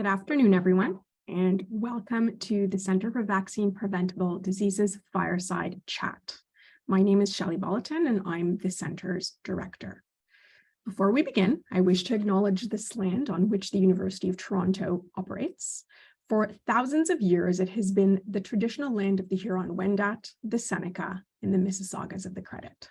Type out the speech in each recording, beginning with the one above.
Good afternoon, everyone, and welcome to the Center for Vaccine Preventable Diseases Fireside Chat. My name is Shelley Deeks, and I'm the center's director. Before we begin, I wish to acknowledge this land on which the University of Toronto operates. For thousands of years, it has been the traditional land of the Huron-Wendat, the Seneca, and the Mississaugas of the Credit.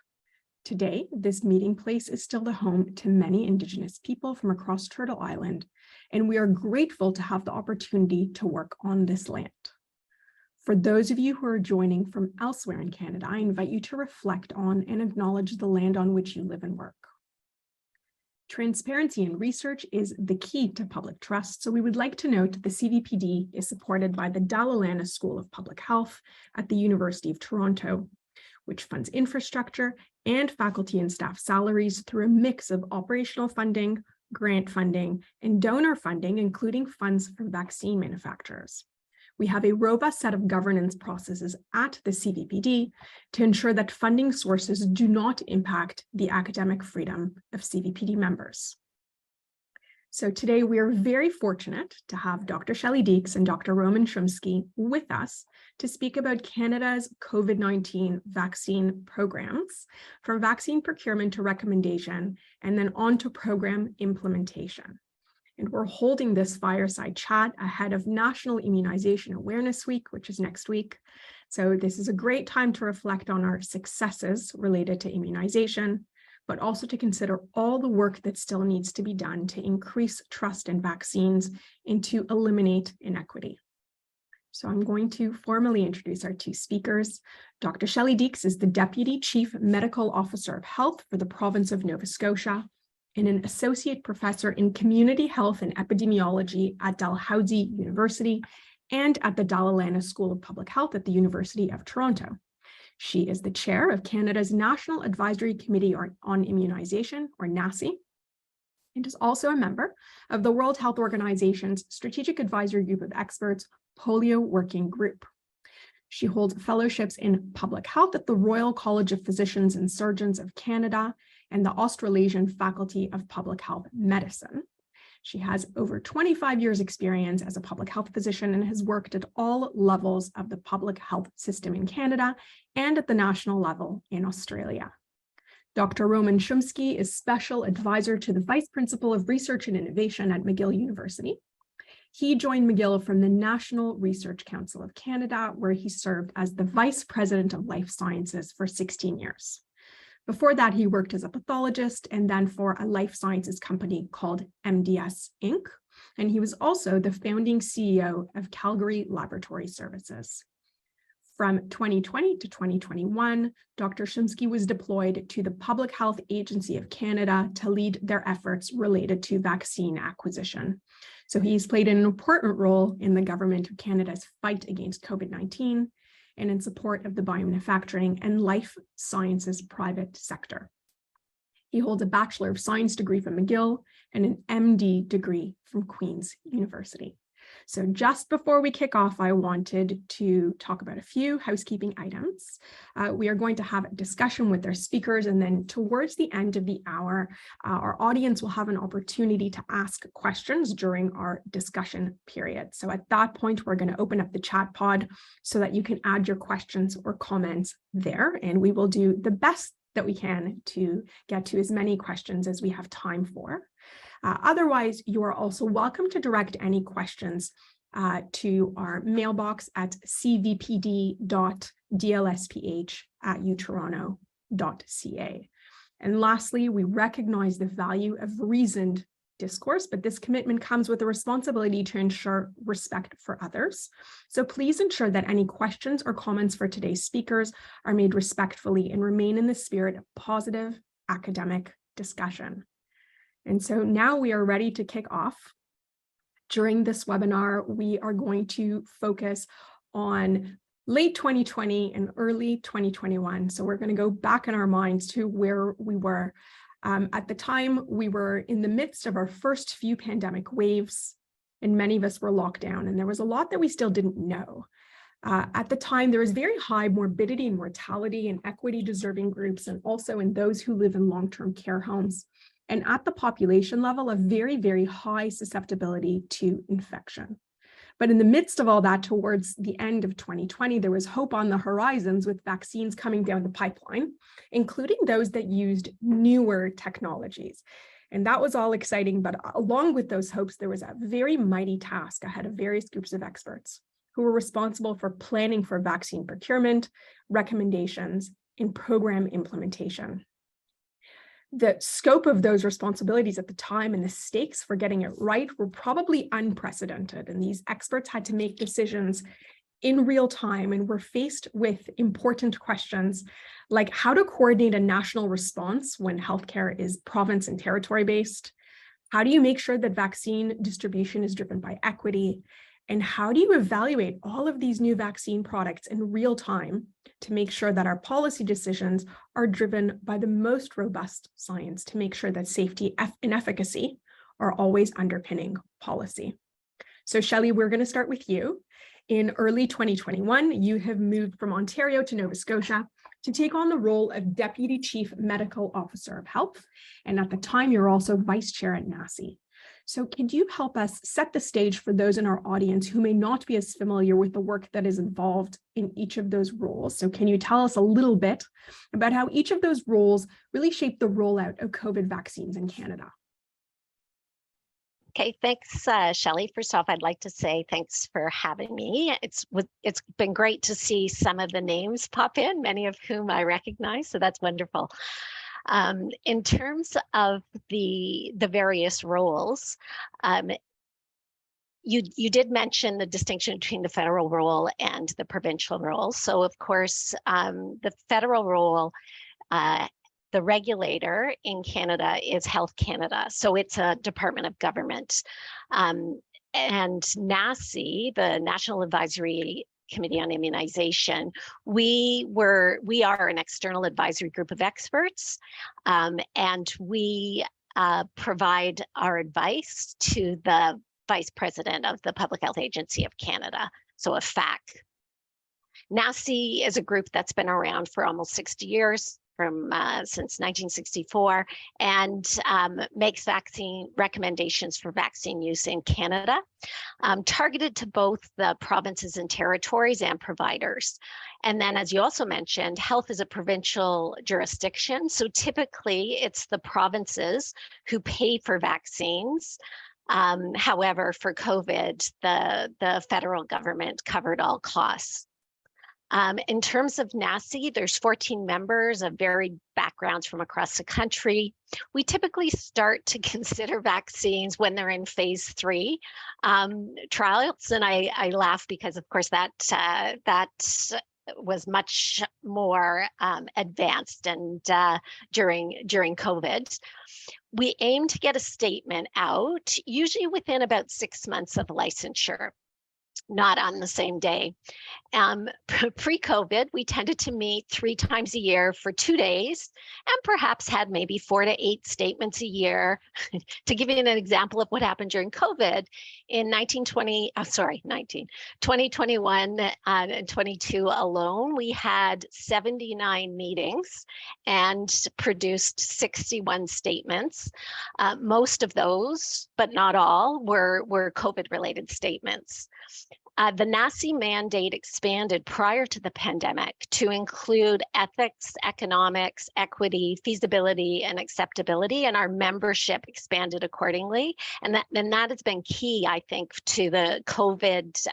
Today, this meeting place is still the home to many Indigenous people from across Turtle Island, and we are grateful to have the opportunity to work on this land. For those of you who are joining from elsewhere in Canada, I invite you to reflect on and acknowledge the land on which you live and work. Transparency in research is the key to public trust, so we would like to note the CVPD is supported by the Dalla School of Public Health at the University of Toronto, which funds infrastructure and faculty and staff salaries through a mix of operational funding, grant funding, and donor funding, including funds from vaccine manufacturers. We have a robust set of governance processes at the CVPD to ensure that funding sources do not impact the academic freedom of CVPD members. So today we are very fortunate to have Dr. Shelley Deeks and Dr. Roman Shumsky with us to speak about Canada's COVID-19 vaccine programs, from vaccine procurement to recommendation, and then on to program implementation. And we're holding this fireside chat ahead of National Immunization Awareness Week, which is next week. So this is a great time to reflect on our successes related to immunization, but also to consider all the work that still needs to be done to increase trust in vaccines and to eliminate inequity. So I'm going to formally introduce our two speakers. Dr. Shelley Deeks is the Deputy Chief Medical Officer of Health for the province of Nova Scotia and an Associate Professor in Community Health and Epidemiology at Dalhousie University and at the Dalla School of Public Health at the University of Toronto. She is the chair of Canada's National Advisory Committee on Immunization, or NACI, and is also a member of the World Health Organization's Strategic Advisory Group of Experts, Polio Working Group. She holds fellowships in public health at the Royal College of Physicians and Surgeons of Canada and the Australasian Faculty of Public Health Medicine. She has over 25 years experience as a public health physician and has worked at all levels of the public health system in Canada and at the national level in Australia. Dr. Roman Shumsky is Special Advisor to the Vice Principal of Research and Innovation at McGill University. He joined McGill from the National Research Council of Canada, where he served as the Vice President of Life Sciences for 16 years. Before that, he worked as a pathologist and then for a life sciences company called MDS Inc. And he was also the founding CEO of Calgary Laboratory Services. From 2020 to 2021, Dr. Shumsky was deployed to the Public Health Agency of Canada to lead their efforts related to vaccine acquisition. So he's played an important role in the Government of Canada's fight against COVID-19 and in support of the biomanufacturing and life sciences private sector. He holds a Bachelor of Science degree from McGill and an MD degree from Queen's University. So just before we kick off, I wanted to talk about a few housekeeping items. We are going to have a discussion with our speakers, and then towards the end of the hour, our audience will have an opportunity to ask questions during our discussion period. So at that point, we're going to open up the chat pod so that you can add your questions or comments there, and we will do the best that we can to get to as many questions as we have time for. Otherwise, you are also welcome to direct any questions to our mailbox at cvpd.dlsph@utoronto.ca. And lastly, we recognize the value of reasoned discourse, but this commitment comes with a responsibility to ensure respect for others. So please ensure that any questions or comments for today's speakers are made respectfully and remain in the spirit of positive academic discussion. And so now we are ready to kick off. During this webinar, we are going to focus on late 2020 and early 2021. So we're going to go back in our minds to where we were. At the time, we were in the midst of our first few pandemic waves, and many of us were locked down, and there was a lot that we still didn't know. At the time, there was very high morbidity and mortality in equity-deserving groups, and also in those who live in long-term care homes. and at the population level, a very, very high susceptibility to infection. But in the midst of all that, towards the end of 2020, there was hope on the horizons with vaccines coming down the pipeline, including those that used newer technologies. And that was all exciting, but along with those hopes, there was a very mighty task ahead of various groups of experts who were responsible for planning for vaccine procurement, recommendations, and program implementation. The scope of those responsibilities at the time and the stakes for getting it right were probably unprecedented, and these experts had to make decisions in real time and were faced with important questions like how to coordinate a national response when healthcare is province and territory based. How do you make sure that vaccine distribution is driven by equity? And how do you evaluate all of these new vaccine products in real time to make sure that our policy decisions are driven by the most robust science to make sure that safety and efficacy are always underpinning policy? So Shelley, we're going to start with you. In early 2021, you have moved from Ontario to Nova Scotia to take on the role of Deputy Chief Medical Officer of Health. And at the time, you're also Vice Chair at NACI. So could you help us set the stage for those in our audience who may not be as familiar with the work that is involved in each of those roles? So can you tell us a little bit about how each of those roles really shaped the rollout of COVID vaccines in Canada? Okay, thanks, Shelley. First off, I'd like to say thanks for having me. It's been great to see some of the names pop in, many of whom I recognize, so that's wonderful. In terms of the various roles, you did mention the distinction between the federal role and the provincial role. So of course, the federal role, the regulator in Canada is Health Canada. So it's a department of government. And NACI, the National Advisory Committee on Immunization, we are an external advisory group of experts, and we provide our advice to the Vice President of the Public Health Agency of Canada, so a FAC. NACI is a group that's been around for almost 60 years, since 1964, and makes vaccine recommendations for vaccine use in Canada, targeted to both the provinces and territories and providers. And then, as you also mentioned, health is a provincial jurisdiction. So typically it's the provinces who pay for vaccines. However, for COVID, the federal government covered all costs. In terms of NACI, there's 14 members of varied backgrounds from across the country. We typically start to consider vaccines when they're in phase 3 trials, and I laugh because, of course, that was much more advanced and during COVID. We aim to get a statement out, usually within about 6 months of licensure, not on the same day. Pre-COVID, we tended to meet 3 times a year for 2 days and perhaps had maybe 4 to 8 statements a year. To give you an example of what happened during COVID, in 2021 and 22 alone, we had 79 meetings and produced 61 statements. Most of those, but not all, were COVID-related statements. The NACI mandate expanded prior to the pandemic to include ethics, economics, equity, feasibility, and acceptability, and our membership expanded accordingly. And that has been key, I think, to the COVID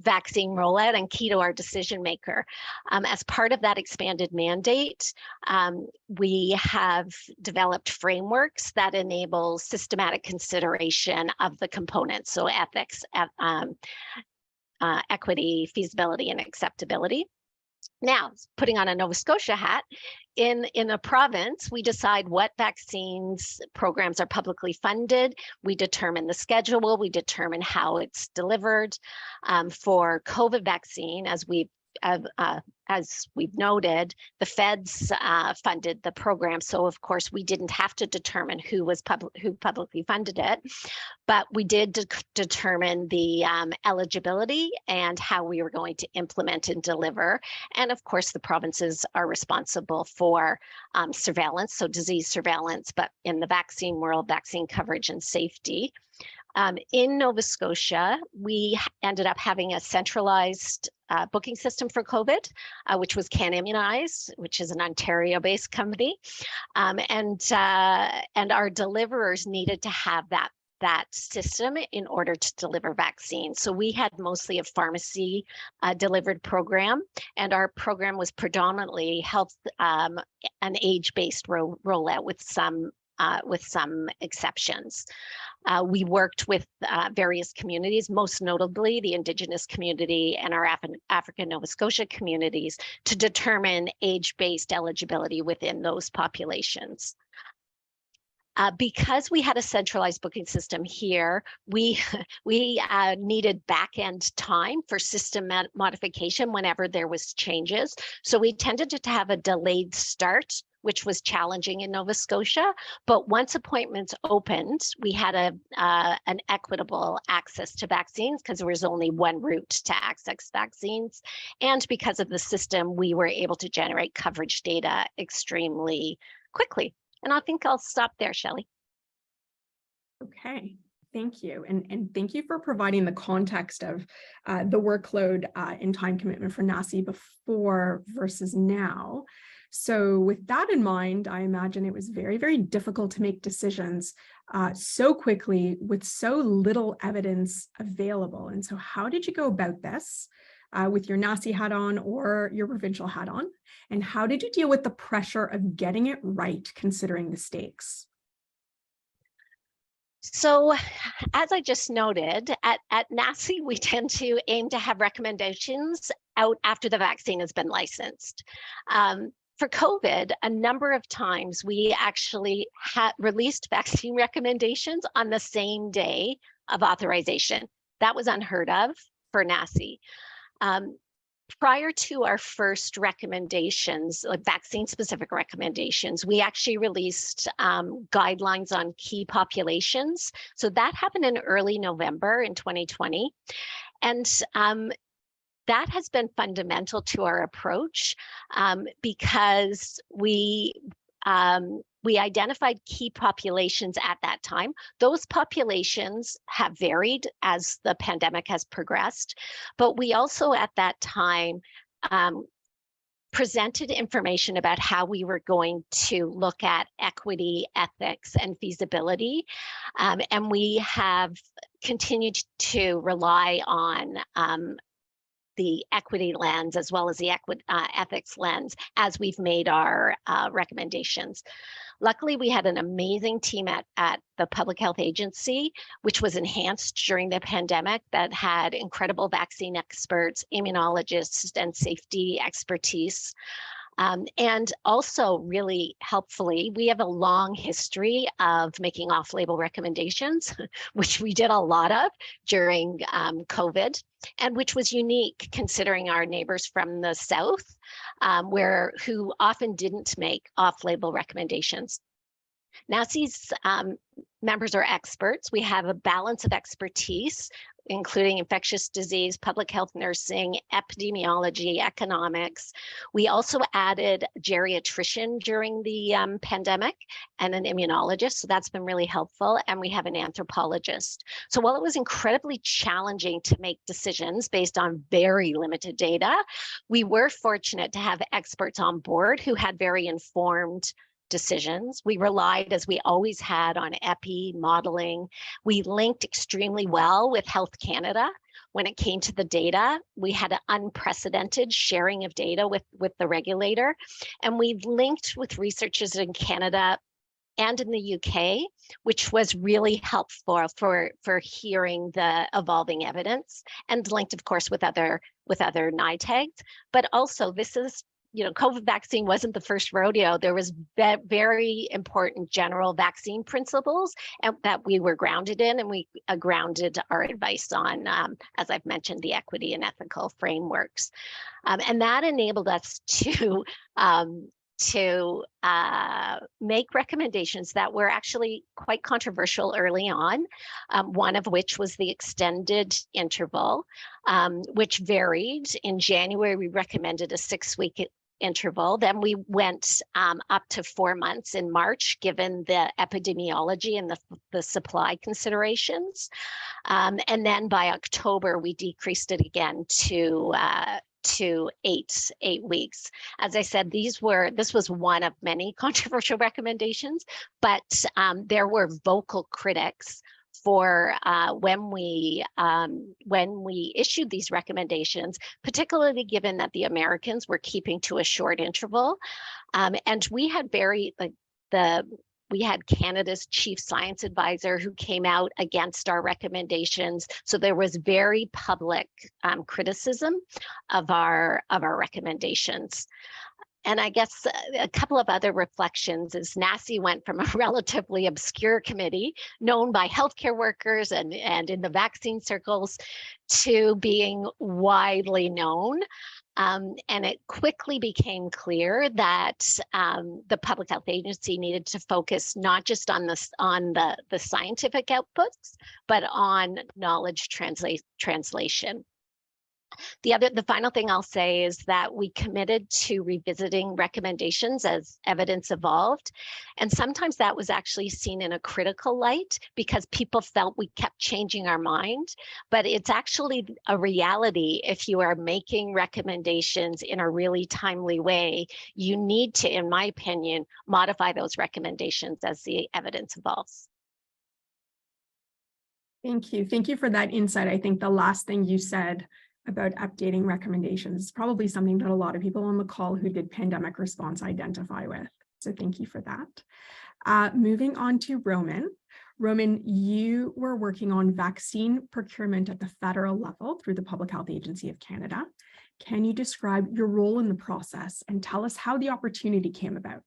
vaccine rollout and key to our decision maker. As part of that expanded mandate, we have developed frameworks that enable systematic consideration of the components, so ethics, equity, feasibility, and acceptability. Now, putting on a Nova Scotia hat, in a province, we decide what vaccines programs are publicly funded. We determine the schedule. We determine how it's delivered. For COVID vaccine, as we've as we've noted, the feds funded the program. So of course we didn't have to determine who publicly funded it, but we did determine the eligibility and how we were going to implement and deliver. And of course the provinces are responsible for surveillance, so disease surveillance, but in the vaccine world, vaccine coverage and safety. In Nova Scotia, we ended up having a centralized booking system for COVID, which was Can Immunize, which is an Ontario-based company, and our deliverers needed to have that system in order to deliver vaccines. So we had mostly a pharmacy delivered program, and our program was predominantly health, an age-based rollout with some exceptions. We worked with various communities, most notably the Indigenous community and our African Nova Scotia communities, to determine age-based eligibility within those populations. Because we had a centralized booking system here, we needed back-end time for system modification whenever there was changes. So we tended to have a delayed start, which was challenging in Nova Scotia. But once appointments opened, we had an equitable access to vaccines because there was only one route to access vaccines. And because of the system, we were able to generate coverage data extremely quickly. And I think I'll stop there, Shelley. Okay, thank you. And thank you for providing the context of the workload and time commitment for NACI before versus now. So with that in mind, I imagine it was very, very difficult to make decisions so quickly with so little evidence available. And so how did you go about this with your NACI hat on or your provincial hat on? And how did you deal with the pressure of getting it right, considering the stakes? So as I just noted, at NACI, we tend to aim to have recommendations out after the vaccine has been licensed. For COVID, a number of times we actually released vaccine recommendations on the same day of authorization. That was unheard of for NACI. Prior to our first recommendations, like vaccine-specific recommendations, we actually released guidelines on key populations. So that happened in early November in 2020. And that has been fundamental to our approach because we identified key populations at that time. Those populations have varied as the pandemic has progressed, but we also at that time presented information about how we were going to look at equity, ethics, and feasibility. And we have continued to rely on the equity lens as well as the ethics lens as we've made our recommendations. Luckily, we had an amazing team at the Public Health Agency, which was enhanced during the pandemic, that had incredible vaccine experts, immunologists, and safety expertise. And also really helpfully, we have a long history of making off-label recommendations, which we did a lot of during COVID, and which was unique considering our neighbors from the South, who often didn't make off-label recommendations. NACI's members are experts. We have a balance of expertise, including infectious disease, public health nursing, epidemiology, economics. We also added geriatrician during the pandemic and an immunologist, so that's been really helpful. And we have an anthropologist. So while it was incredibly challenging to make decisions based on very limited data, we were fortunate to have experts on board who had very informed decisions. We relied, as we always had, on epi modeling. We linked extremely well with Health Canada. When it came to the data, we had an unprecedented sharing of data with the regulator. And we've linked with researchers in Canada and in the UK, which was really helpful for hearing the evolving evidence, and linked, of course, with other NITAGs. But also, this is COVID vaccine wasn't the first rodeo. There was very important general vaccine principles that we were grounded in, and we grounded our advice on, as I've mentioned, the equity and ethical frameworks. And that enabled us to make recommendations that were actually quite controversial early on, one of which was the extended interval, which varied. In January, we recommended a 6-week interval. Then we went up to 4 months in March, given the epidemiology and the supply considerations. And then by October, we decreased it again to 8 weeks. As I said, this was one of many controversial recommendations, but there were vocal critics for when we issued these recommendations, particularly given that the Americans were keeping to a short interval, and we had we had Canada's chief science advisor who came out against our recommendations. So there was very public criticism of our recommendations. And I guess a couple of other reflections is NACI went from a relatively obscure committee known by healthcare workers and in the vaccine circles to being widely known. And it quickly became clear that the public health agency needed to focus not just on the scientific outputs, but on knowledge translation. The final thing I'll say is that we committed to revisiting recommendations as evidence evolved. And sometimes that was actually seen in a critical light because people felt we kept changing our mind. But it's actually a reality. If you are making recommendations in a really timely way, you need to, in my opinion, modify those recommendations as the evidence evolves. Thank you. Thank you for that insight. I think the last thing you said about updating recommendations is probably something that a lot of people on the call who did pandemic response identify with. So thank you for that. Moving on to Roman. Roman, you were working on vaccine procurement at the federal level through the Public Health Agency of Canada. Can you describe your role in the process and tell us how the opportunity came about?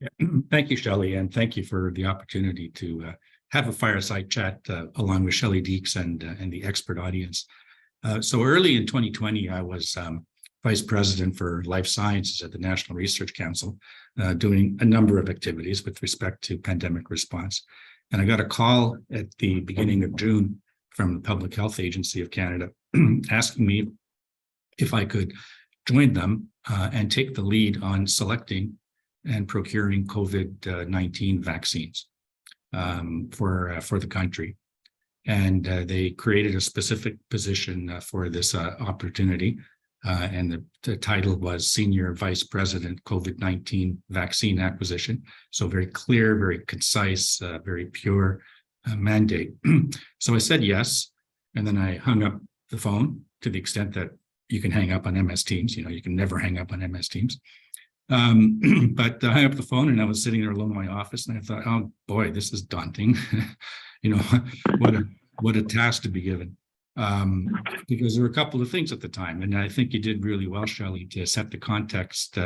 Yeah. Thank you, Shelley, and thank you for the opportunity to have a fireside chat along with Shelley Deeks and the expert audience. So early in 2020, I was Vice President for Life Sciences at the National Research Council, doing a number of activities with respect to pandemic response. And I got a call at the beginning of June from the Public Health Agency of Canada asking me if I could join them and take the lead on selecting and procuring COVID-19 vaccines for the country. And they created a specific position for this opportunity. And the title was Senior Vice President COVID-19 Vaccine Acquisition. So very clear, very concise, very pure mandate. So I said yes. And then I hung up the phone to the extent that you can hang up on MS Teams. You know, you can never hang up on MS Teams. But I hung up the phone and I was sitting there alone in my office and I thought, oh boy, this is daunting. You know, what a task to be given. Because there were a couple of things at the time, and I think you did really well, Shelley, to set the context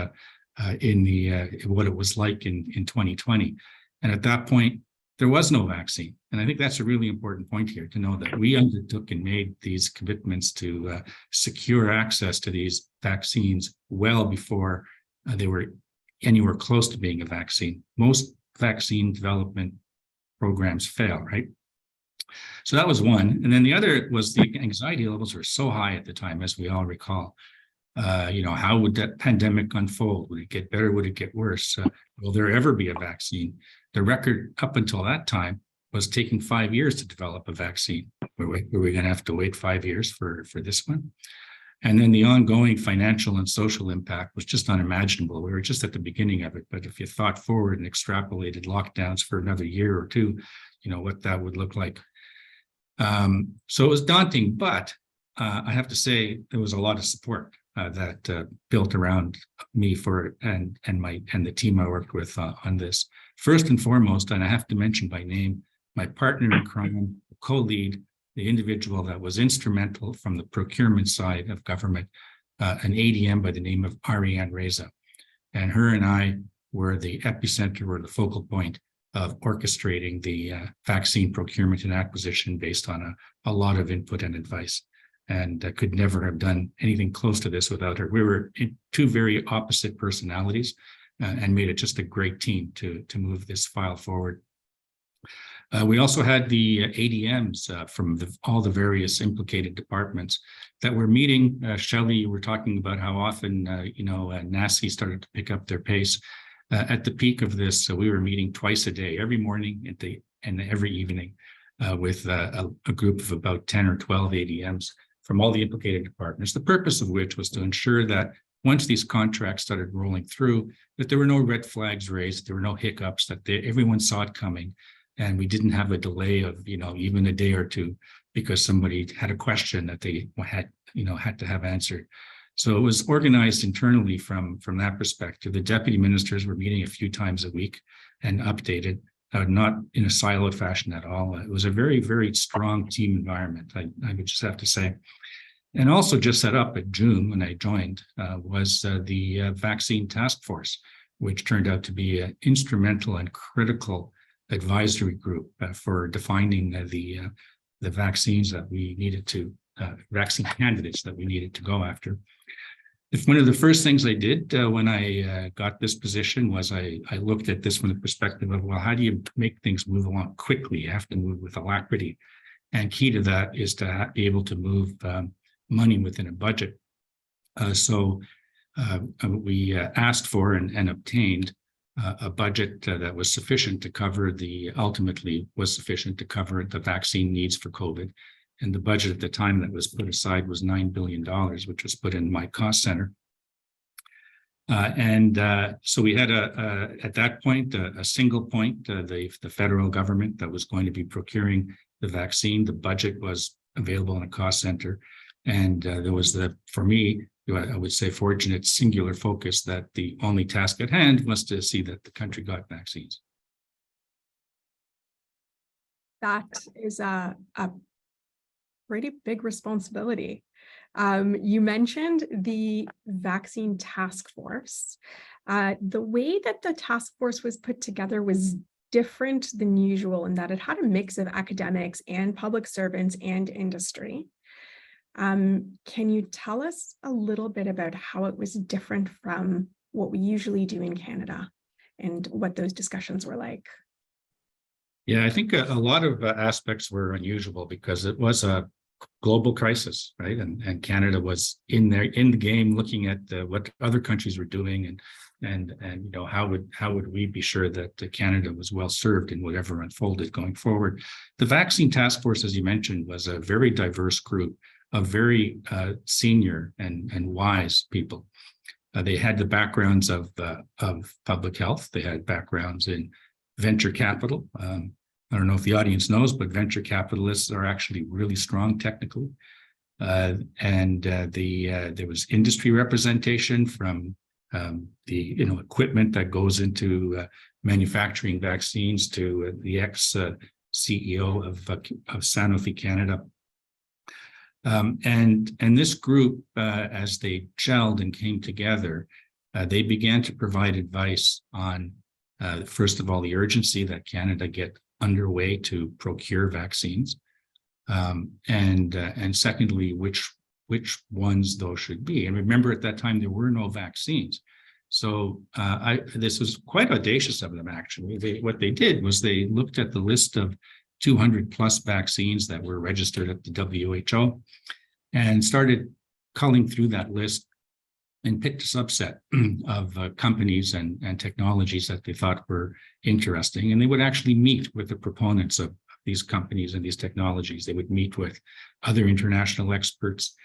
in what it was like in 2020. And at that point, there was no vaccine. And I think that's a really important point here to know that we undertook and made these commitments to secure access to these vaccines well before they were anywhere close to being a vaccine. Most vaccine development programs fail, right? So that was one. And then the other was the anxiety levels were so high at the time, as we all recall. You know, how would that pandemic unfold? Would it get better? Would it get worse? Will there ever be a vaccine? The record up until that time was taking 5 years to develop a vaccine. Were we going to have to wait 5 years for this one? And then the ongoing financial and social impact was just unimaginable. We were just at the beginning of it. But if you thought forward and extrapolated lockdowns for another year or two, you know, what that would look like. So it was daunting, but I have to say there was a lot of support that built around me and the team I worked with on this. First and foremost, and I have to mention by name, my partner in crime, co-lead, the individual that was instrumental from the procurement side of government an ADM by the name of Ariane Reza. And her and I were the epicenter or the focal point of orchestrating the vaccine procurement and acquisition based on a lot of input and advice. And I could never have done anything close to this without her. We were in two very opposite personalities and made it just a great team to move this file forward. We also had the ADMs from all the various implicated departments that were meeting. Shelley, you were talking about how often, NACI started to pick up their pace. At the peak of this, we were meeting twice a day, every morning and every evening with a group of about 10 or 12 ADMs from all the implicated departments, the purpose of which was to ensure that once these contracts started rolling through, that there were no red flags raised, there were no hiccups, that everyone saw it coming. And we didn't have a delay of, even a day or two because somebody had a question that they had to have answered. So it was organized internally from that perspective. The deputy ministers were meeting a few times a week and updated, not in a siloed fashion at all. It was a very, very strong team environment, I would just have to say. And also just set up in June when I joined was the Vaccine Task Force, which turned out to be an instrumental and critical advisory group for defining the vaccines that we needed to, vaccine candidates that we needed to go after. One of the first things I did when I got this position was I looked at this from the perspective of, well, how do you make things move along quickly? You have to move with alacrity. And key to that is to be able to move money within a budget. So we asked for and obtained a budget that was sufficient to cover ultimately was sufficient to cover the vaccine needs for COVID. And the budget at the time that was put aside was $9 billion, which was put in my cost center. So we had at that point, a single point, the federal government that was going to be procuring the vaccine. The budget was available in a cost center. And there was for me, I would say, fortunate singular focus that the only task at hand was to see that the country got vaccines. That is a pretty big responsibility. You mentioned the Vaccine Task Force. The way that the task force was put together was different than usual in that it had a mix of academics and public servants and industry. Can you tell us a little bit about how it was different from what we usually do in Canada and what those discussions were like? Yeah, I think a lot of aspects were unusual because it was a global crisis, right? And Canada was in the game, looking at what other countries were doing, and how would we be sure that Canada was well served in whatever unfolded going forward. The Vaccine Task Force, as you mentioned, was a very diverse group of very senior and wise people. They had the backgrounds of public health. They had backgrounds in venture capital. I don't know if the audience knows, but venture capitalists are actually really strong technically. There was industry representation from the equipment that goes into manufacturing vaccines to the ex-CEO of Sanofi Canada. And this group, as they gelled and came together, they began to provide advice on, first of all, the urgency that Canada get underway to procure vaccines, and secondly, which ones those should be. And remember, at that time there were no vaccines, so this was quite audacious of them. Actually, what they did was they looked at the list of 200 plus vaccines that were registered at the WHO and started culling through that list and picked a subset of companies and technologies that they thought were interesting. And they would actually meet with the proponents of these companies and these technologies. They would meet with other international experts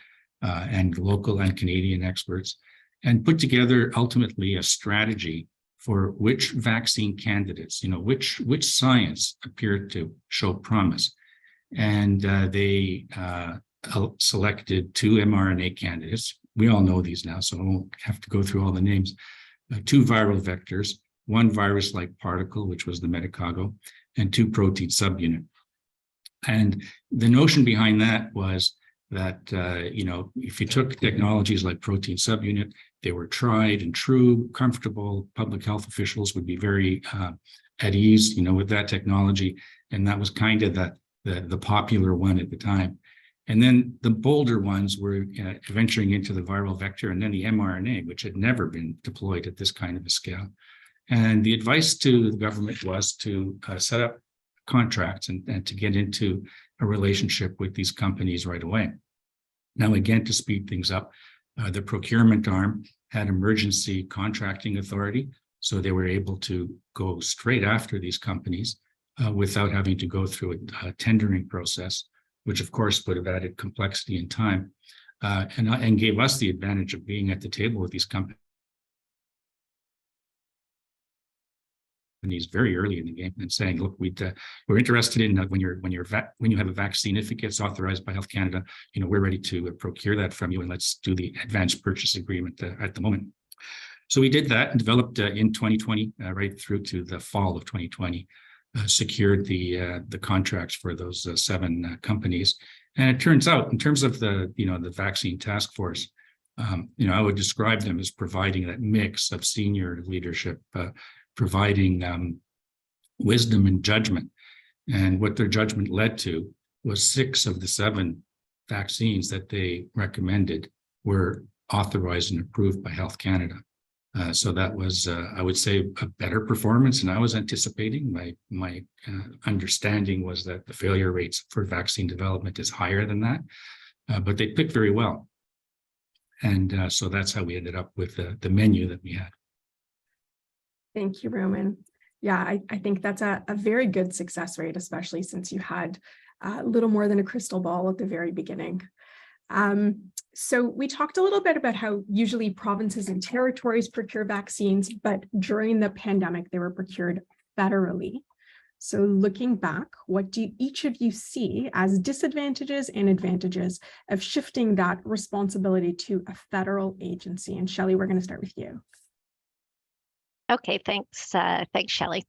and local and Canadian experts and put together ultimately a strategy for which vaccine candidates, which science appeared to show promise. And they selected 2 mRNA candidates. We all know these now, so I won't have to go through all the names. 2 viral vectors, 1 virus-like particle, which was the Medicago, and 2 protein subunit. And the notion behind that was that, if you took technologies like protein subunit, they were tried and true, comfortable. Public health officials would be very at ease, with that technology. And that was kind of the popular one at the time. And then the bolder ones were venturing into the viral vector and then the mRNA, which had never been deployed at this kind of a scale. And the advice to the government was to set up contracts and to get into a relationship with these companies right away. Now, again, to speed things up, the procurement arm had emergency contracting authority, so they were able to go straight after these companies without having to go through a tendering process, which of course would have added complexity and time, and gave us the advantage of being at the table with these companies very early in the game and saying, look, we're interested in when you have a vaccine, if it gets authorized by Health Canada, we're ready to procure that from you, and let's do the advanced purchase agreement at the moment. So we did that and developed in 2020, right through to the fall of 2020, secured the contracts for those 7 companies. And it turns out, in terms of the vaccine task force, I would describe them as providing that mix of senior leadership, providing wisdom and judgment. And what their judgment led to was 6 of the 7 vaccines that they recommended were authorized and approved by Health Canada. So that was, I would say, a better performance than I was anticipating. My understanding was that the failure rates for vaccine development is higher than that, but they picked very well. And so that's how we ended up with the menu that we had. Thank you, Roman. Yeah, I think that's a very good success rate, especially since you had a little more than a crystal ball at the very beginning. So we talked a little bit about how usually provinces and territories procure vaccines, but during the pandemic, they were procured federally. So looking back, what do each of you see as disadvantages and advantages of shifting that responsibility to a federal agency? And Shelley, we're going to start with you. Okay, thanks, Shelley.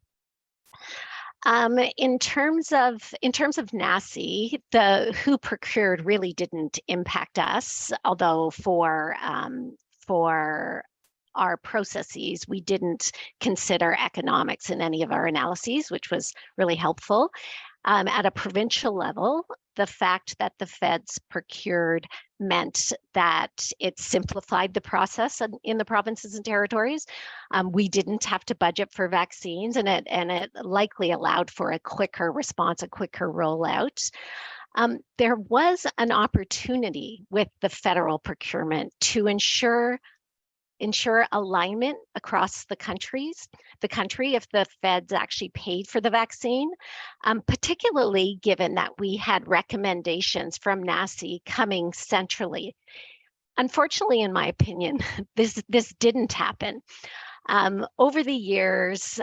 In terms of NACI, the who procured really didn't impact us, although for our processes, we didn't consider economics in any of our analyses, which was really helpful. At a provincial level, the fact that the feds procured meant that it simplified the process in the provinces and territories. We didn't have to budget for vaccines, and it likely allowed for a quicker response, a quicker rollout. There was an opportunity with the federal procurement to ensure alignment across the country if the feds actually paid for the vaccine, particularly given that we had recommendations from NACI coming centrally. Unfortunately, in my opinion, this didn't happen. Over the years,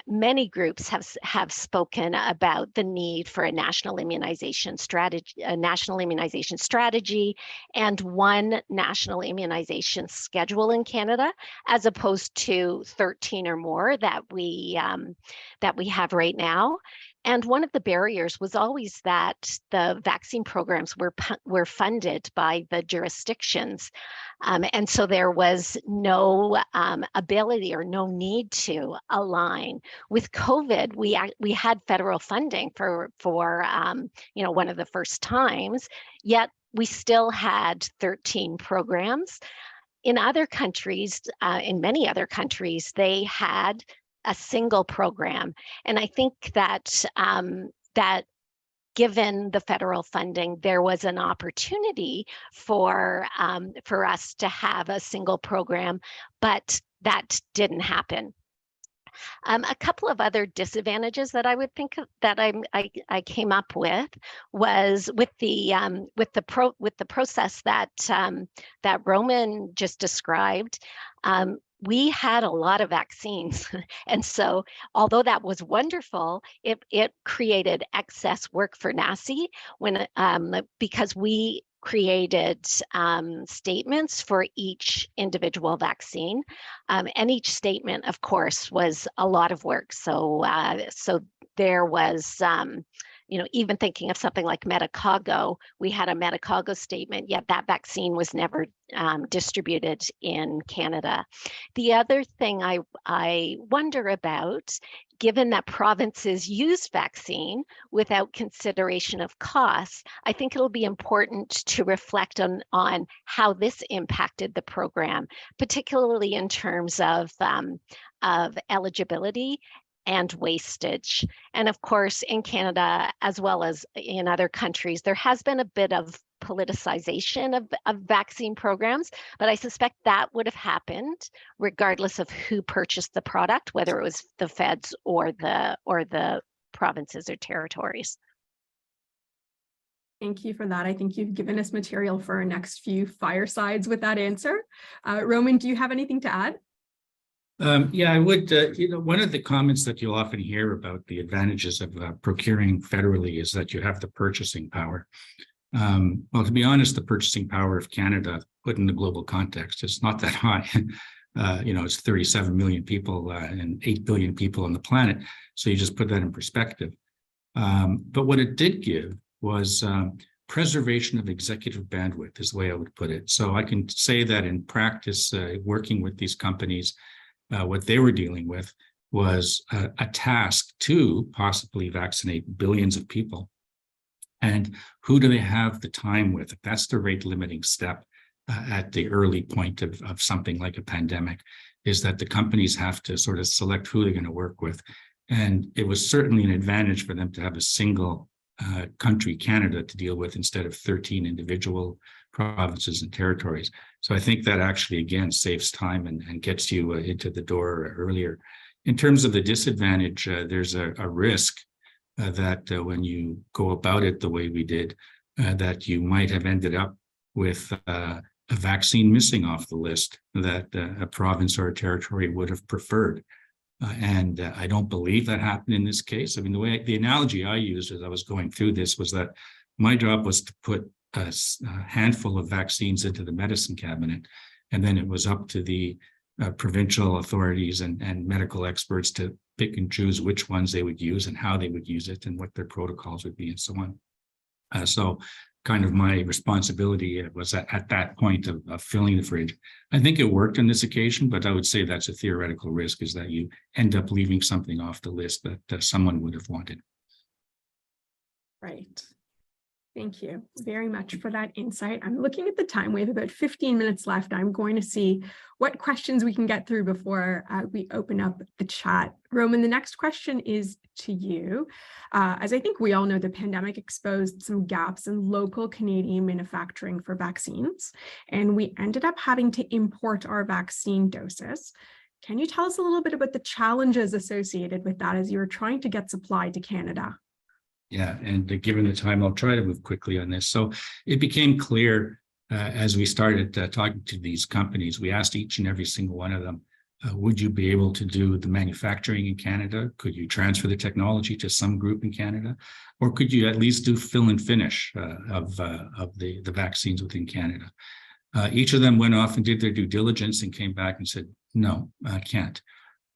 many groups have spoken about the need for a national immunization strategy, and one national immunization schedule in Canada, as opposed to 13 or more that we have right now. And one of the barriers was always that the vaccine programs were funded by the jurisdictions. And so there was no ability or no need to align. With COVID, we had federal funding for one of the first times, yet we still had 13 programs. In other countries, in many other countries, they had a single program. And I think that given the federal funding, there was an opportunity for us to have a single program, but that didn't happen. A couple of other disadvantages that I would think of, that I came up with was with the process that Roman just described. We had a lot of vaccines. And so although that was wonderful, it created excess work for NACI because we created statements for each individual vaccine. And each statement, of course, was a lot of work. So there was even thinking of something like Medicago, we had a Medicago statement, yet that vaccine was never distributed in Canada. The other thing I wonder about, given that provinces use vaccine without consideration of costs, I think it'll be important to reflect on how this impacted the program, particularly in terms of eligibility and wastage. And of course, in Canada, as well as in other countries, there has been a bit of politicization of vaccine programs, but I suspect that would have happened regardless of who purchased the product, whether it was the feds or the provinces or territories. Thank you for that. I think you've given us material for our next few firesides with that answer. Roman, do you have anything to add? Yeah, I would. One of the comments that you'll often hear about the advantages of procuring federally is that you have the purchasing power. Well, to be honest, the purchasing power of Canada, put in the global context, is not that high. It's 37 million people and 8 billion people on the planet. So you just put that in perspective. But what it did give was preservation of executive bandwidth, is the way I would put it. So I can say that in practice, working with these companies, what they were dealing with was a task to possibly vaccinate billions of people. And who do they have the time with? That's the rate limiting step at the early point of something like a pandemic, is that the companies have to sort of select who they're going to work with. And it was certainly an advantage for them to have a single country, Canada, to deal with instead of 13 individual provinces and territories. So I think that actually, again, saves time and gets you into the door earlier. In terms of the disadvantage, there's a risk that when you go about it the way we did, that you might have ended up with a vaccine missing off the list that a province or a territory would have preferred. And I don't believe that happened in this case. I mean, the analogy I used as I was going through this was that my job was to put a handful of vaccines into the medicine cabinet, and then it was up to the provincial authorities and medical experts to pick and choose which ones they would use and how they would use it and what their protocols would be and so on. So kind of my responsibility was at that point of filling the fridge. I think it worked on this occasion, but I would say that's a theoretical risk, is that you end up leaving something off the list that someone would have wanted. Right. Thank you very much for that insight. I'm looking at the time. We have about 15 minutes left. I'm going to see what questions we can get through before we open up the chat. Roman, the next question is to you. As I think we all know, the pandemic exposed some gaps in local Canadian manufacturing for vaccines, and we ended up having to import our vaccine doses. Can you tell us a little bit about the challenges associated with that as you were trying to get supply to Canada? Yeah, and given the time, I'll try to move quickly on this. So it became clear as we started talking to these companies, we asked each and every single one of them, would you be able to do the manufacturing in Canada? Could you transfer the technology to some group in Canada? Or could you at least do fill and finish of the vaccines within Canada? Each of them went off and did their due diligence and came back and said, no, I can't.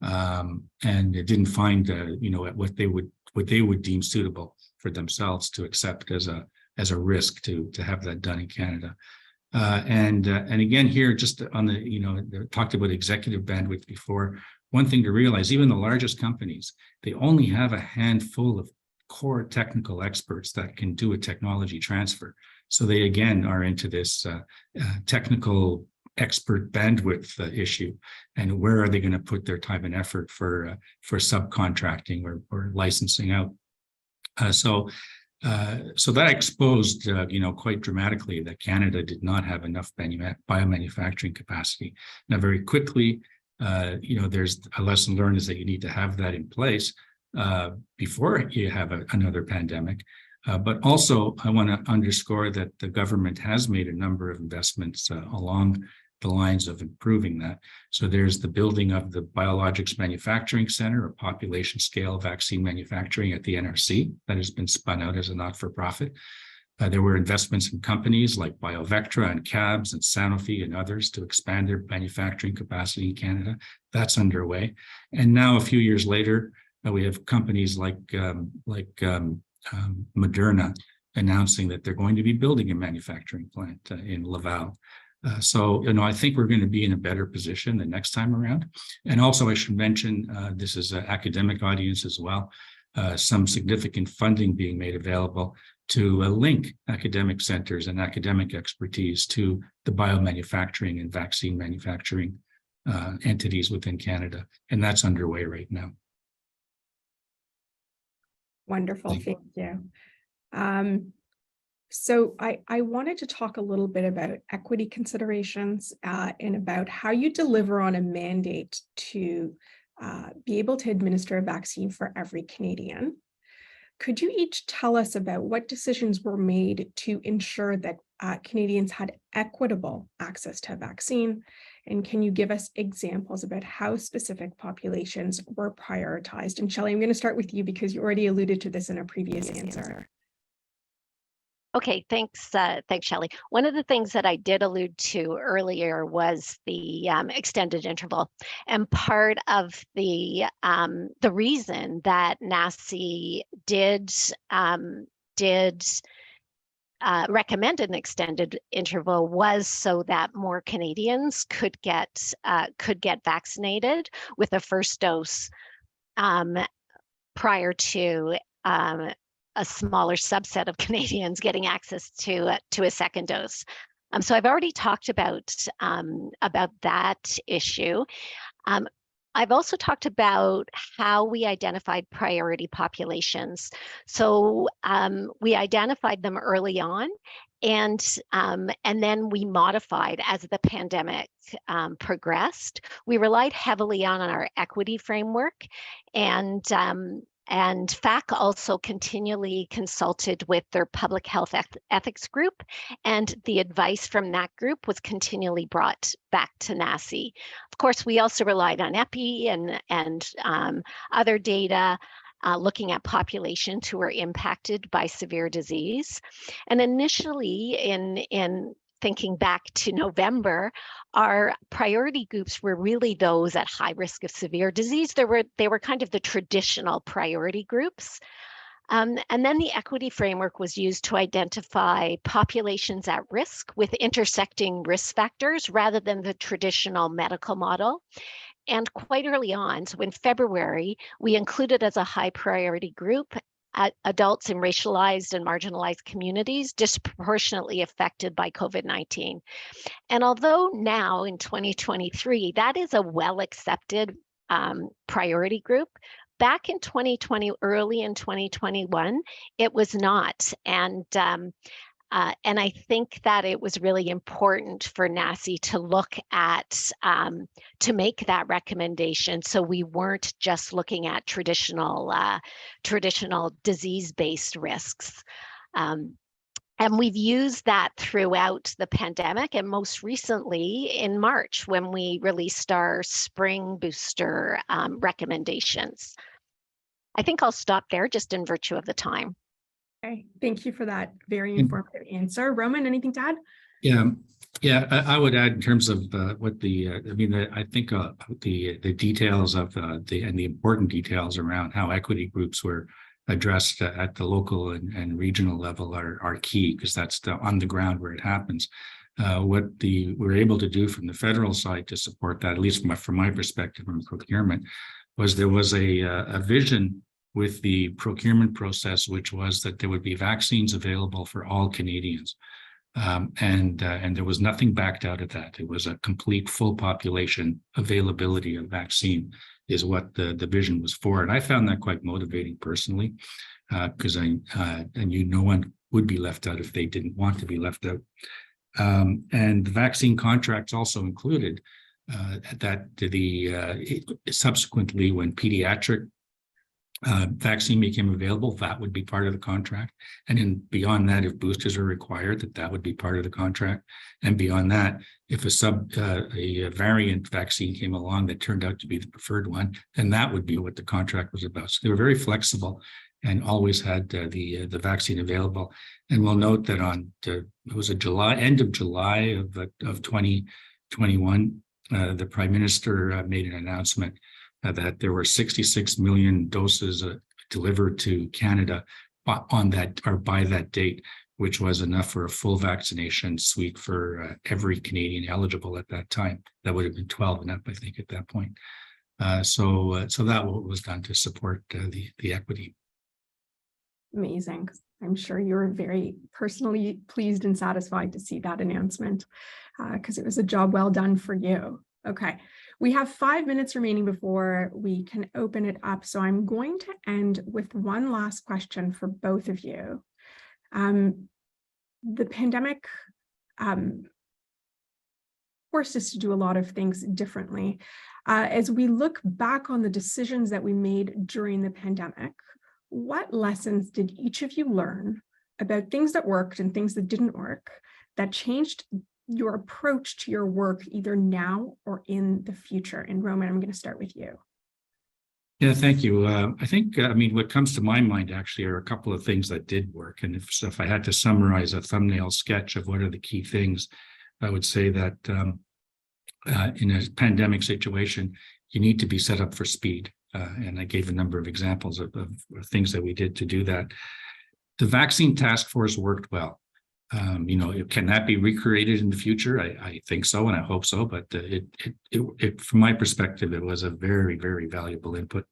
And it didn't find what they would deem suitable for themselves to accept as a risk to have that done in Canada. And again, here, just on the, talked about executive bandwidth before. One thing to realize, even the largest companies, they only have a handful of core technical experts that can do a technology transfer. So they, again, are into this technical expert bandwidth issue. And where are they going to put their time and effort for subcontracting or licensing out? So that exposed, quite dramatically that Canada did not have enough biomanufacturing capacity. Now, very quickly, there's a lesson learned is that you need to have that in place before you have another pandemic. But also, I want to underscore that the government has made a number of investments along the lines of improving that. So there's the building of the Biologics Manufacturing Center, a population scale vaccine manufacturing at the NRC that has been spun out as a not-for-profit. There were investments in companies like BioVectra and CABS and Sanofi and others to expand their manufacturing capacity in Canada. That's underway. And now, a few years later, we have companies like Moderna announcing that they're going to be building a manufacturing plant in Laval. So, I think we're going to be in a better position the next time around. And also, I should mention, this is an academic audience as well, some significant funding being made available to link academic centers and academic expertise to the biomanufacturing and vaccine manufacturing entities within Canada. And that's underway right now. Wonderful, thank you. So I wanted to talk a little bit about equity considerations and about how you deliver on a mandate to be able to administer a vaccine for every Canadian. Could you each tell us about what decisions were made to ensure that Canadians had equitable access to a vaccine? And can you give us examples about how specific populations were prioritized? And Shelley, I'm going to start with you because you already alluded to this in a previous answer. Okay, thanks, Shelley. One of the things that I did allude to earlier was the extended interval, and part of the reason that NACI did recommend an extended interval was so that more Canadians could get vaccinated with a first dose prior to a smaller subset of Canadians getting access to a second dose. So I've already talked about that issue. I've also talked about how we identified priority populations. So we identified them early on, and then we modified as the pandemic progressed. We relied heavily on our equity framework, and FAC also continually consulted with their public health ethics group, and the advice from that group was continually brought back to NACI. Of course, we also relied on EPI and other data, looking at populations who were impacted by severe disease. And initially, in thinking back to November, our priority groups were really those at high risk of severe disease. They were kind of the traditional priority groups. And then the equity framework was used to identify populations at risk with intersecting risk factors rather than the traditional medical model. And quite early on, so in February, we included as a high priority group adults in racialized and marginalized communities disproportionately affected by COVID-19. And although now in 2023, that is a well-accepted priority group, back in 2020, early in 2021, it was not. And I think that it was really important for NACI to look at, to make that recommendation, so we weren't just looking at traditional disease-based risks. And we've used that throughout the pandemic, and most recently in March when we released our spring booster recommendations. I think I'll stop there just in virtue of the time. Okay, thank you for that very informative answer. Roman, anything to add? Yeah, I would add in terms of what I think the details of and the important details around how equity groups were addressed at the local and regional level are key, because that's on the ground where it happens. What we're able to do from the federal side to support that, at least from my perspective from procurement, was there was a vision with the procurement process, which was that there would be vaccines available for all Canadians. And there was nothing backed out of that. It was a complete full population availability of vaccine is what the vision was for. And I found that quite motivating personally, because I knew no one would be left out if they didn't want to be left out. And the vaccine contracts also included that subsequently, when pediatric vaccine became available, that would be part of the contract. And then beyond that, if boosters are required, that would be part of the contract. And beyond that, if a variant vaccine came along that turned out to be the preferred one, then that would be what the contract was about. So they were very flexible and always had the vaccine available. And we'll note that it was end of July of 2021, the Prime Minister made an announcement that there were 66 million doses delivered to Canada on that or by that date, which was enough for a full vaccination suite for every Canadian eligible at that time. That would have been 12 and up, I think, at that point. So that was done to support the equity. Amazing. I'm sure you were very personally pleased and satisfied to see that announcement, because it was a job well done for you. Okay, we have 5 minutes remaining before we can open it up. So I'm going to end with one last question for both of you. The pandemic forced us to do a lot of things differently. As we look back on the decisions that we made during the pandemic, what lessons did each of you learn about things that worked and things that didn't work that changed your approach to your work either now or in the future? And Roman, I'm going to start with you. Yeah, thank you. I think, what comes to my mind actually are a couple of things that did work. And if I had to summarize a thumbnail sketch of what are the key things, I would say that in a pandemic situation, you need to be set up for speed. And I gave a number of examples of things that we did to do that. The vaccine task force worked well. Can that be recreated in the future? I think so, and I hope so. But it from my perspective, it was a very, very valuable input.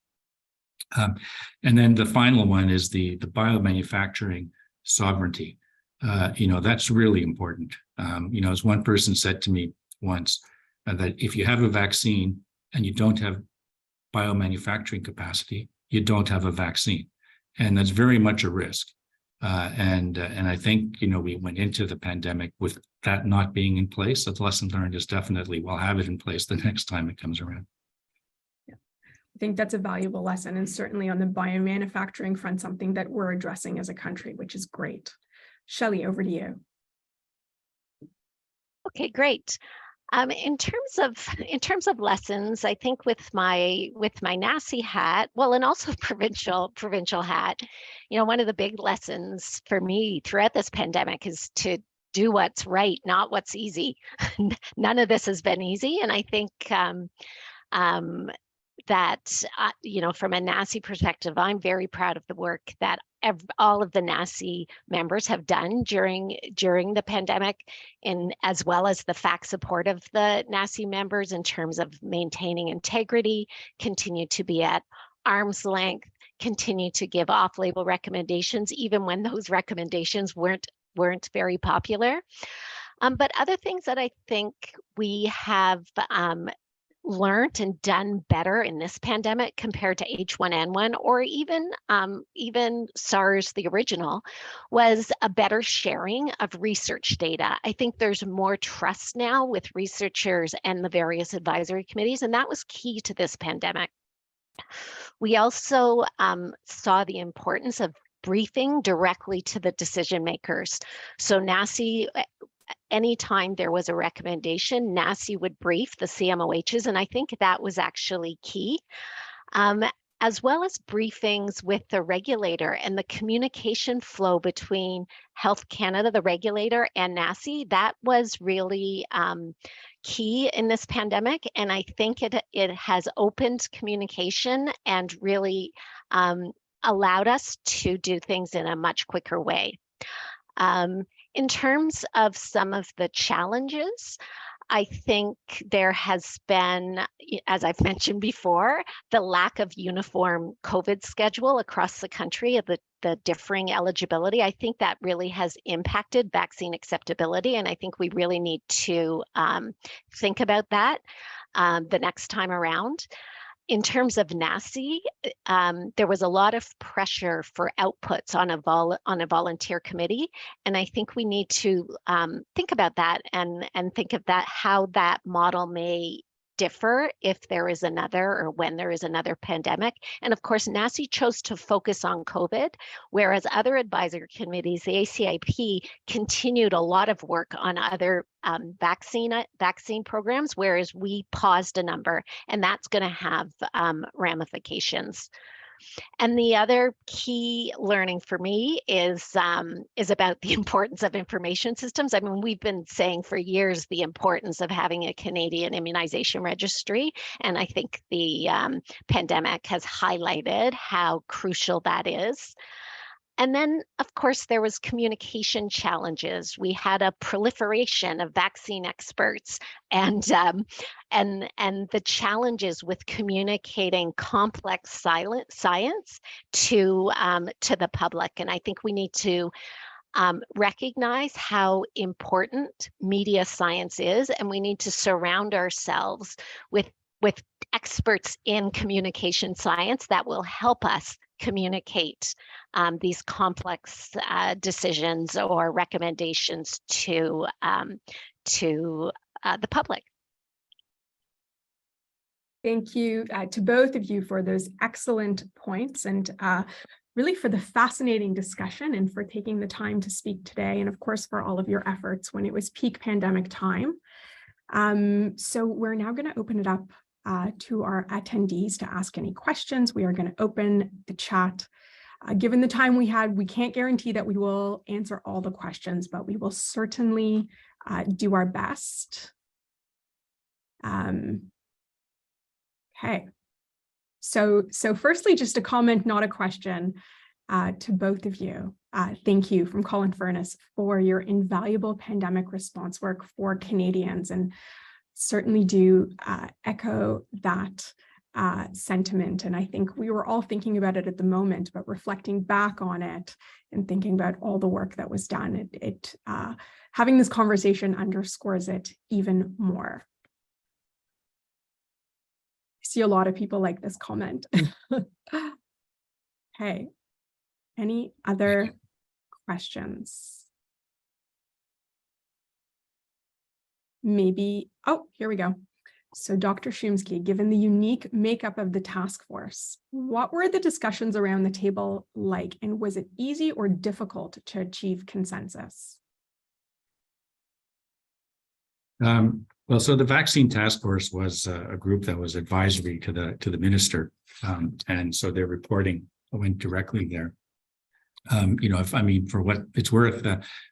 And then the final one is the biomanufacturing sovereignty. That's really important. As one person said to me once, that if you have a vaccine and you don't have biomanufacturing capacity, you don't have a vaccine, and that's very much a risk. And I think we went into the pandemic with that not being in place. The lesson learned is definitely we'll have it in place the next time it comes around. Yeah, I think that's a valuable lesson, and certainly on the biomanufacturing front, something that we're addressing as a country, which is great. Shelley, over to you. Okay, great. In terms of lessons, I think with my NACI hat, well, and also provincial hat, one of the big lessons for me throughout this pandemic is to do what's right, not what's easy. None of this has been easy, and I think that from a NACI perspective, I'm very proud of the work that all of the NACI members have done during the pandemic, and as well as the fact support of the NACI members in terms of maintaining integrity, continue to be at arm's length, continue to give off-label recommendations, even when those recommendations weren't very popular. But other things that I think we have learned and done better in this pandemic compared to H1N1 or even SARS, the original, was a better sharing of research data. I think there's more trust now with researchers and the various advisory committees, and that was key to this pandemic. We also saw the importance of briefing directly to the decision makers. So NACI, anytime there was a recommendation, NACI would brief the CMOHs, and I think that was actually key, as well as briefings with the regulator and the communication flow between Health Canada, the regulator, and NACI. That was really key in this pandemic, and I think it has opened communication and really allowed us to do things in a much quicker way. In terms of some of the challenges, I think there has been, as I've mentioned before, the lack of uniform COVID schedule across the country of the differing eligibility. I think that really has impacted vaccine acceptability, and I think we really need to think about that the next time around. In terms of NACI, there was a lot of pressure for outputs on a volunteer committee, and I think we need to think about that and think of that, how that model may differ if there is another or when there is another pandemic. And of course, NACI chose to focus on COVID, whereas other advisory committees, the ACIP, continued a lot of work on other vaccine programs, whereas we paused a number, and that's going to have ramifications. And the other key learning for me is about the importance of information systems. I mean, we've been saying for years the importance of having a Canadian immunization registry, and I think the pandemic has highlighted how crucial that is. And then, of course, there was communication challenges. We had a proliferation of vaccine experts, and the challenges with communicating complex science to the public. And I think we need to recognize how important media science is, and we need to surround ourselves with experts in communication science that will help us communicate these complex decisions or recommendations to the public. Thank you to both of you for those excellent points, and really for the fascinating discussion, and for taking the time to speak today, and of course for all of your efforts when it was peak pandemic time. So we're now going to open it up to our attendees to ask any questions. We are going to open the chat. Given the time we had, we can't guarantee that we will answer all the questions, but we will certainly do our best. Okay. So firstly, just a comment, not a question, to both of you. Thank you from Colin Furness for your invaluable pandemic response work for Canadians, and certainly do echo that sentiment. And I think we were all thinking about it at the moment, but reflecting back on it and thinking about all the work that was done, having this conversation underscores it even more. I see a lot of people like this comment. Okay, any other questions? Maybe, oh, here we go. So Dr. Shumsky, given the unique makeup of the task force, what were the discussions around the table like, and was it easy or difficult to achieve consensus? Well, so the vaccine task force was a group that was advisory to the minister, and so their reporting went directly there. For what it's worth,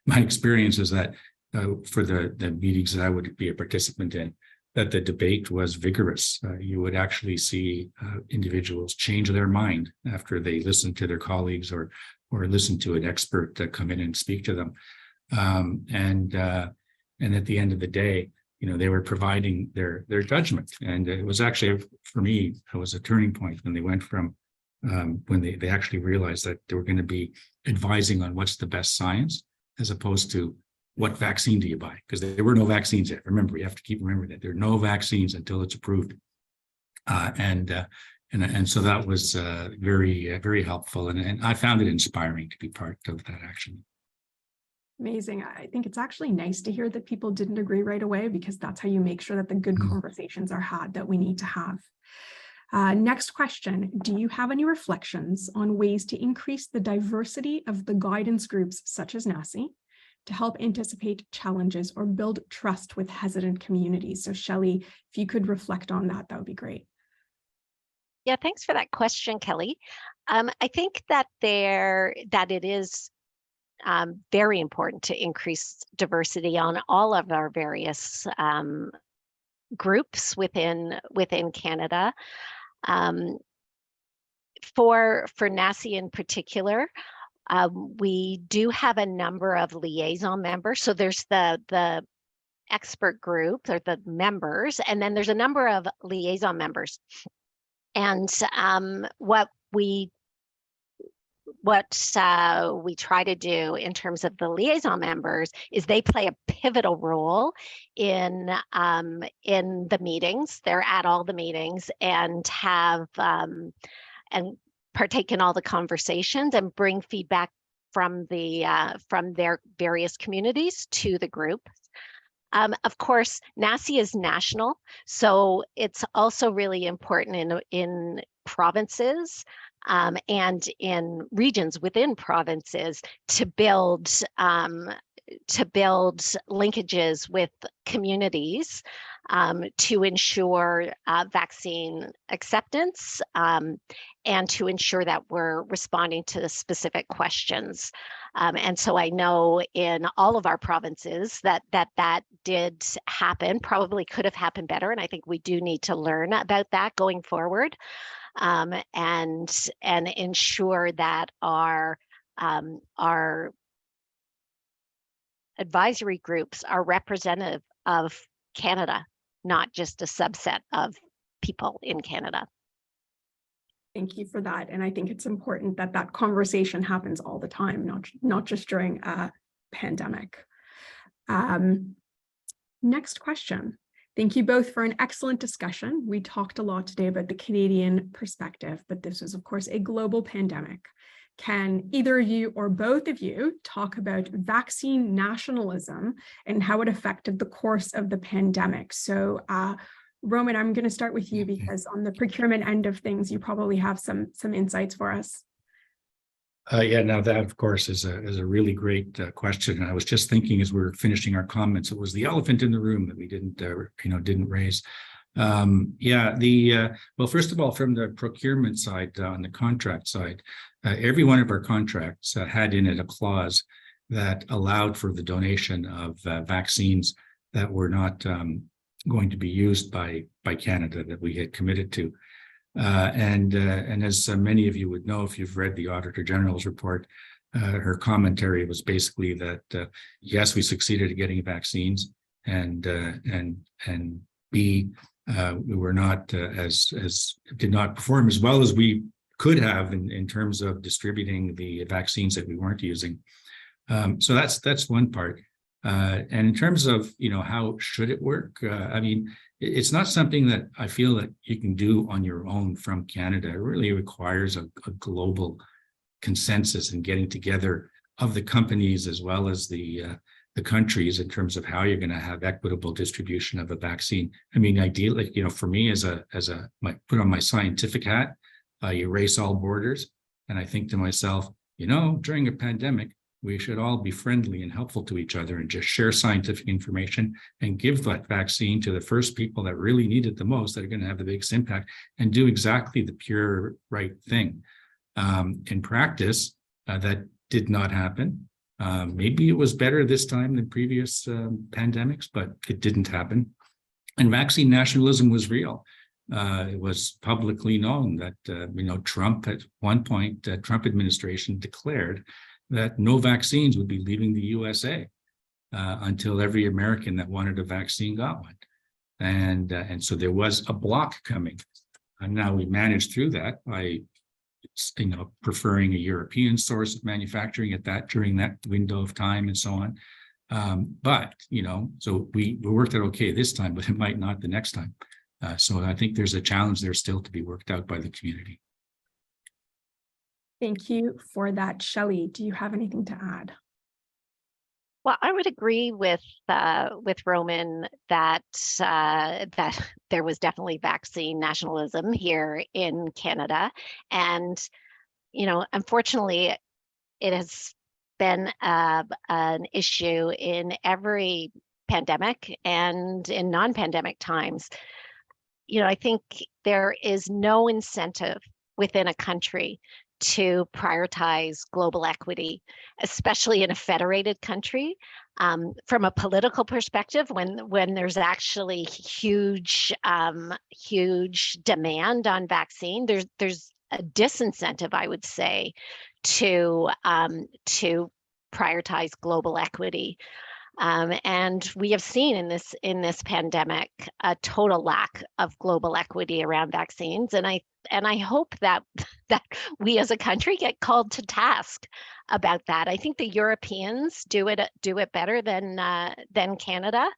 my experience is that for the meetings that I would be a participant in, that the debate was vigorous. You would actually see individuals change their mind after they listened to their colleagues or listened to an expert come in and speak to them. And at the end of the day, they were providing their judgment. And it was actually, for me, it was a turning point when they went from when they actually realized that they were going to be advising on what's the best science, as opposed to what vaccine do you buy? Because there were no vaccines yet. Remember, you have to keep remembering that there are no vaccines until it's approved. And so that was very, very helpful. And I found it inspiring to be part of that action. Amazing. I think it's actually nice to hear that people didn't agree right away, because that's how you make sure that the good conversations are had that we need to have. Next question. Do you have any reflections on ways to increase the diversity of the guidance groups, such as NACI, to help anticipate challenges or build trust with hesitant communities? So Shelley, if you could reflect on that, that would be great. Yeah, thanks for that question, Kelly. I think that it is very important to increase diversity on all of our various groups within Canada. For NACI in particular, we do have a number of liaison members. So there's the expert group, or the members, and then there's a number of liaison members. And what we try to do in terms of the liaison members is they play a pivotal role in the meetings. They're at all the meetings and have and partake in all the conversations and bring feedback from their various communities to the group. Of course, NACI is national, so it's also really important in provinces and in regions within provinces to build linkages with communities to ensure vaccine acceptance and to ensure that we're responding to the specific questions. And so I know in all of our provinces that did happen, probably could have happened better. And I think we do need to learn about that going forward, and ensure that our our advisory groups are representative of Canada, not just a subset of people in Canada. Thank you for that. And I think it's important that that conversation happens all the time, not just during a pandemic. Next question. Thank you both for an excellent discussion. We talked a lot today about the Canadian perspective, but this is, of course, a global pandemic. Can either of you or both of you talk about vaccine nationalism and how it affected the course of the pandemic? So, Roman, I'm going to start with you because on the procurement end of things, you probably have some insights for us. Now that of course is a really great question. And I was just thinking as we were finishing our comments, it was the elephant in the room that we didn't raise. Well, first of all, from the procurement side, on the contract side, every one of our contracts had in it a clause that allowed for the donation of vaccines that were not going to be used by Canada that we had committed to. And as many of you would know, if you've read the Auditor General's report, her commentary was basically that yes, we succeeded at getting vaccines, and B, we were not did not perform as well as we could have in terms of distributing the vaccines that we weren't using. So that's one part. And in terms of how should it work, I mean, it's not something that I feel that you can do on your own from Canada. It really requires a global consensus and getting together of the companies as well as the countries in terms of how you're going to have equitable distribution of a vaccine. I mean, ideally, for me as put on my scientific hat, you erase all borders, and I think to myself, during a pandemic, we should all be friendly and helpful to each other and just share scientific information and give that vaccine to the first people that really need it the most, that are going to have the biggest impact, and do exactly the pure right thing. In practice, that did not happen. Maybe it was better this time than previous pandemics, but it didn't happen. And vaccine nationalism was real. It was publicly known that, Trump at one point, the Trump administration declared that no vaccines would be leaving the USA until every American that wanted a vaccine got one. And so there was a block coming. And now we managed through that by, preferring a European source of manufacturing during that window of time and so on. But so we worked out okay this time, but it might not the next time. So I think there's a challenge there still to be worked out by the community. Thank you for that. Shelley, do you have anything to add? Well, I would agree with Roman that there was definitely vaccine nationalism here in Canada, and unfortunately, it has been an issue in every pandemic and in non-pandemic times. I think there is no incentive within a country to prioritize global equity, especially in a federated country. From a political perspective, when there's actually huge demand on vaccine, there's a disincentive, I would say, to prioritize global equity. And we have seen in this pandemic a total lack of global equity around vaccines, and I hope that we as a country get called to task about that. I think the Europeans do it better than Canada,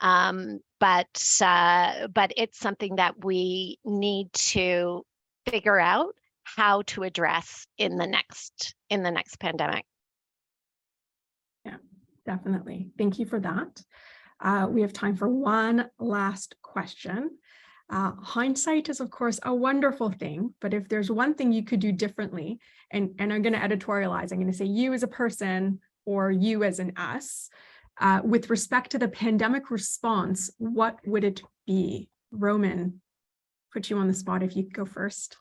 but it's something that we need to figure out how to address in the next pandemic. Yeah. Definitely. Thank you for that. We have time for one last question. Hindsight is, of course, a wonderful thing, but if there's one thing you could do differently, and I'm going to editorialize, I'm going to say you as a person or you as an us, with respect to the pandemic response, what would it be? Roman, put you on the spot if you could go first.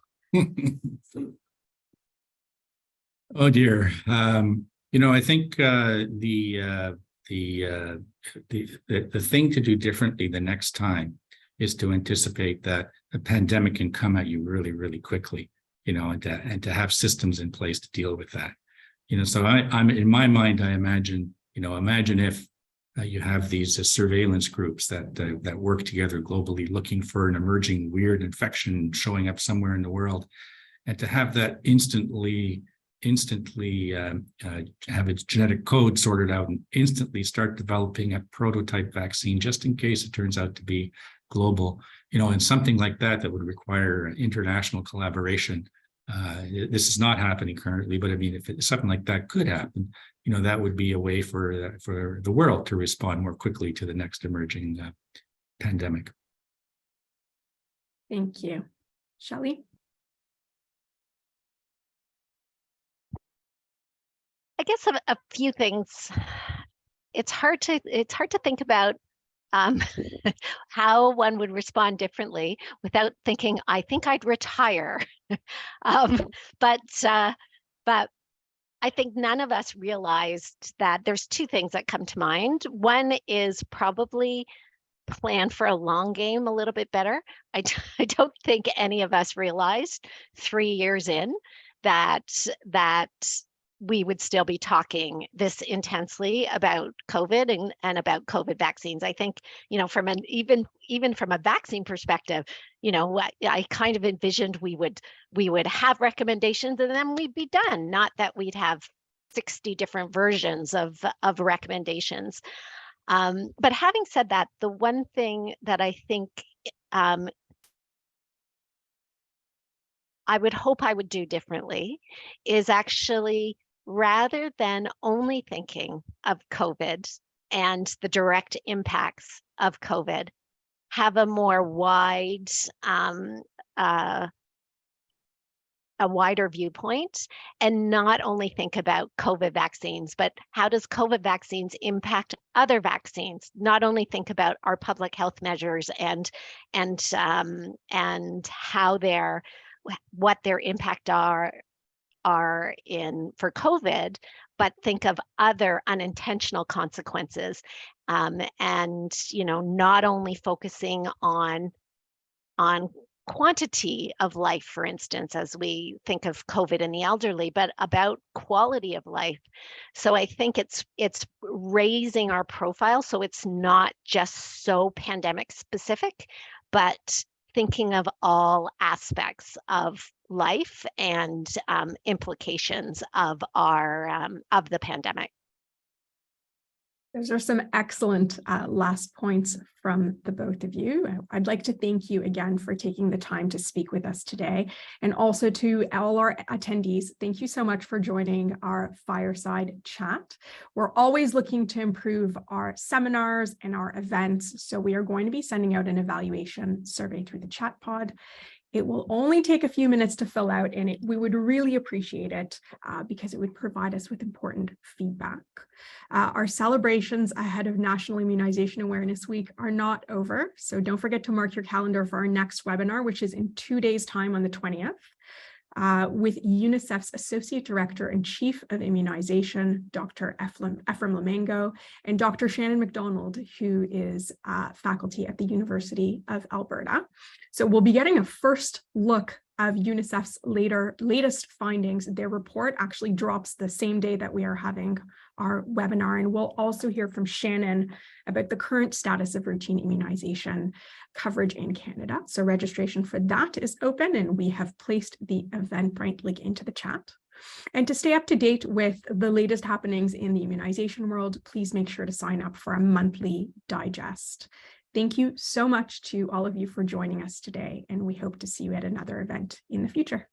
Oh dear. I think the thing to do differently the next time is to anticipate that a pandemic can come at you really, really quickly, and to have systems in place to deal with that. So I'm in my mind, I imagine, imagine if you have these surveillance groups that work together globally, looking for an emerging weird infection showing up somewhere in the world, and to have that instantly have its genetic code sorted out and instantly start developing a prototype vaccine just in case it turns out to be global, and something like that would require international collaboration. This is not happening currently, but I mean, if something like that could happen, that would be a way for the world to respond more quickly to the next emerging pandemic. Thank you. Shelley? I guess a few things. It's hard to think about how one would respond differently without thinking, I think I'd retire. But I think none of us realized that there's two things that come to mind. One is probably plan for a long game a little bit better. I don't think any of us realized 3 years in that we would still be talking this intensely about COVID and about COVID vaccines. I think, from even from a vaccine perspective, I kind of envisioned we would have recommendations and then we'd be done. Not that we'd have 60 different versions of recommendations. But having said that, the one thing that I think I would hope I would do differently is actually, rather than only thinking of COVID and the direct impacts of COVID, have a more a wider viewpoint and not only think about COVID vaccines, but how does COVID vaccines impact other vaccines? Not only think about our public health measures and how what their impact are for COVID, but think of other unintentional consequences, and not only focusing on quantity of life, for instance, as we think of COVID in the elderly, but about quality of life. So I think it's raising our profile so it's not just so pandemic specific, but thinking of all aspects of life and implications of the pandemic. Those are some excellent last points from the both of you. I'd like to thank you again for taking the time to speak with us today. And also to all our attendees, thank you so much for joining our fireside chat. We're always looking to improve our seminars and our events. So we are going to be sending out an evaluation survey through the chat pod. It will only take a few minutes to fill out, and we would really appreciate it because it would provide us with important feedback. Our celebrations ahead of National Immunization Awareness Week are not over, so don't forget to mark your calendar for our next webinar, which is in 2 days' time on the 20th. With UNICEF's Associate Director and Chief of Immunization, Dr. Ephraim Lamango, and Dr. Shannon McDonald, who is faculty at the University of Alberta. So we'll be getting a first look of UNICEF's latest findings. Their report actually drops the same day that we are having our webinar, and we'll also hear from Shannon about the current status of routine immunization coverage in Canada. So registration for that is open, and we have placed the Eventbrite link into the chat. And to stay up to date with the latest happenings in the immunization world, please make sure to sign up for a monthly digest. Thank you so much to all of you for joining us today, and we hope to see you at another event in the future.